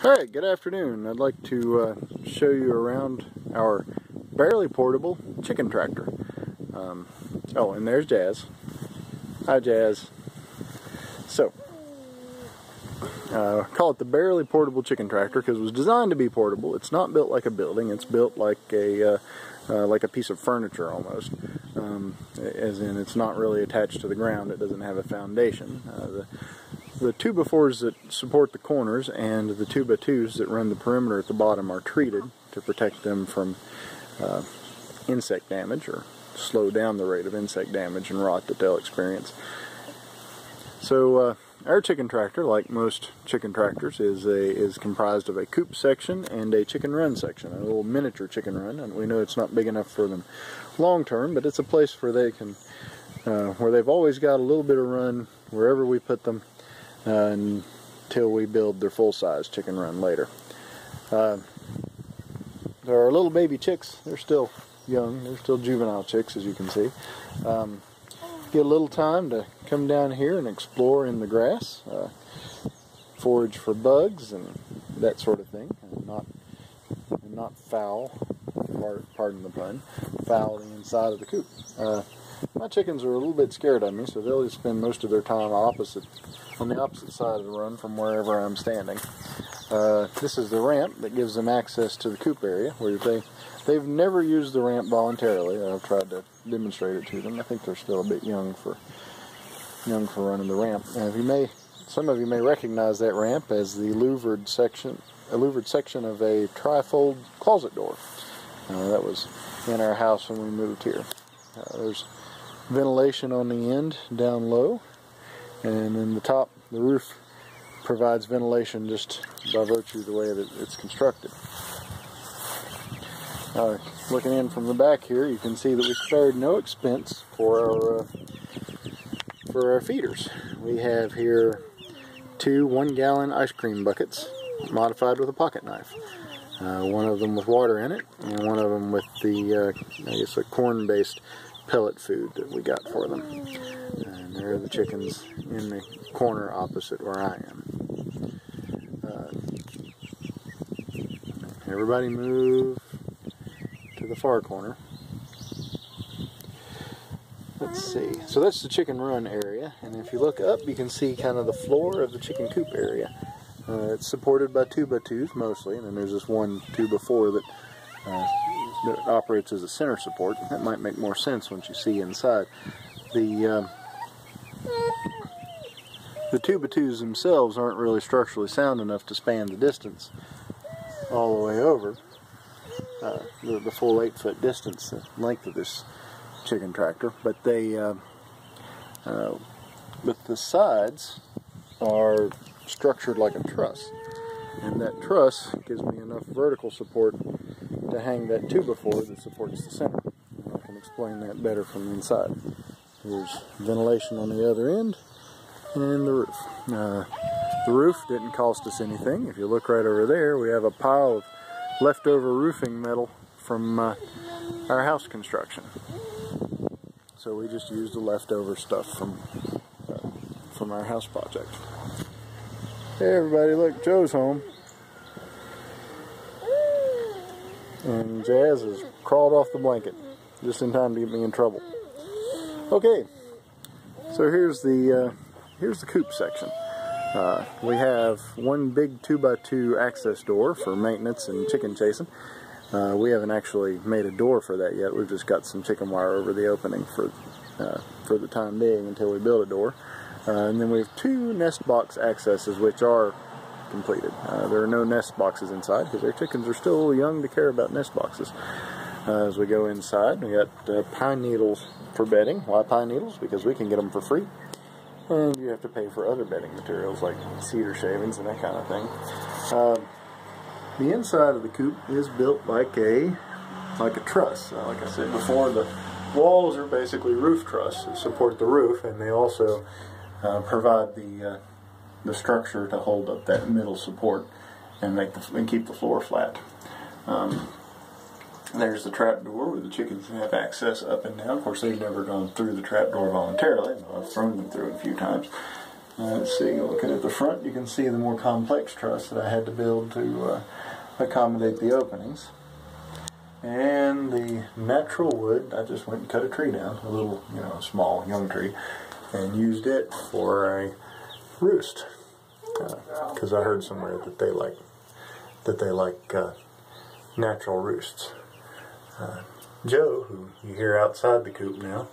Alright, good afternoon. I'd like to show you around our barely portable chicken tractor. Oh, and there's Jazz. Hi, Jazz. So, call it the barely portable chicken tractor because it was designed to be portable. It's not built like a building. It's built like a piece of furniture almost. As in, it's not really attached to the ground. It doesn't have a foundation. The 2x4s that support the corners and the 2x2s that run the perimeter at the bottom are treated to protect them from insect damage or slow down the rate of insect damage and rot that they'll experience. So our chicken tractor, like most chicken tractors, is comprised of a coop section and a chicken run section, a little miniature chicken run. And we know it's not big enough for them long term, but it's a place where they can, where they've always got a little bit of run wherever we put them. Until we build their full-size chicken run later. There are little baby chicks. They're still young. They're still juvenile chicks, as you can see. Get a little time to come down here and explore in the grass, forage for bugs and that sort of thing, and not foul, pardon the pun, foul the inside of the coop. My chickens are a little bit scared of me, so they'll just spend most of their time on the opposite side of the run from wherever I'm standing. This is the ramp that gives them access to the coop area, where they've never used the ramp voluntarily. I've tried to demonstrate it to them. I think they're still a bit young for running the ramp. Some of you may recognize that ramp as the louvered section of a trifold closet door. That was in our house when we moved here. There's ventilation on the end down low, and then the top, the roof provides ventilation just by virtue of the way that it's constructed. Looking in from the back here, you can see that we spared no expense for our feeders. We have here 2 1-gallon ice cream buckets modified with a pocket knife. One of them with water in it, and one of them with the, I guess, a corn-based pellet food that we got for them. And there are the chickens in the corner opposite where I am. Everybody move to the far corner. Let's see. So that's the chicken run area, and if you look up, you can see kind of the floor of the chicken coop area. It's supported by 2x2s mostly, and then there's this one 2x4 that operates as a center support. That might make more sense once you see inside. The 2x2s themselves aren't really structurally sound enough to span the distance all the way over, the full 8-foot distance, the length of this chicken tractor, but the sides are structured like a truss, and that truss gives me enough vertical support to hang that 2x4 that supports the center. And I can explain that better from the inside. There's ventilation on the other end, and the roof. The roof didn't cost us anything. If you look right over there, we have a pile of leftover roofing metal from our house construction. So we just used the leftover stuff from our house project. Hey everybody, look, Joe's home. And Jazz has crawled off the blanket just in time to get me in trouble. Okay, so here's the coop section. We have one big 2x2 access door for maintenance and chicken chasing. We haven't actually made a door for that yet. We've just got some chicken wire over the opening for the time being until we build a door. And then we have 2 nest box accesses which are completed. There are no nest boxes inside because our chickens are still young to care about nest boxes. As we go inside, we got pine needles for bedding. Why pine needles? Because we can get them for free. And you have to pay for other bedding materials like cedar shavings and that kind of thing. The inside of the coop is built like a truss. Like I said before, the walls are basically roof truss that support the roof, and they also provide the structure to hold up that middle support and keep the floor flat. There's the trap door where the chickens have access up and down. Of course, they've never gone through the trap door voluntarily, though I've thrown them through it a few times. Let's see, looking at the front, you can see the more complex truss that I had to build to accommodate the openings. And the natural wood, I just went and cut a tree down, a little, small, young tree, and used it for a roost. Because I heard somewhere that they like natural roosts. Joe, who you hear outside the coop now,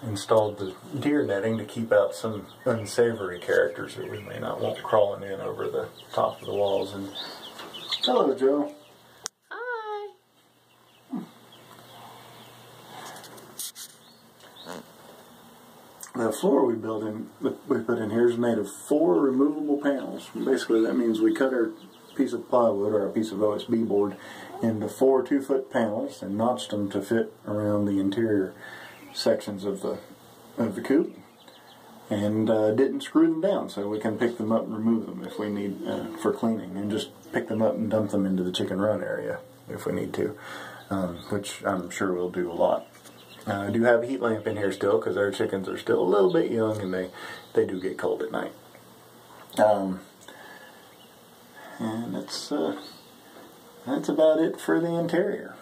installed the deer netting to keep out some unsavory characters that we may not want crawling in over the top of the walls. And hello, Joe. Hi. The floor we put in here is made of 4 removable panels. Basically, that means we cut our piece of plywood or a piece of OSB board into 4 2-foot panels and notched them to fit around the interior sections of the coop, and didn't screw them down, so we can pick them up and remove them if we need for cleaning, and just pick them up and dump them into the chicken run area if we need to, which I'm sure we'll do a lot. I do have a heat lamp in here still because our chickens are still a little bit young and they do get cold at night. And that's about it for the interior.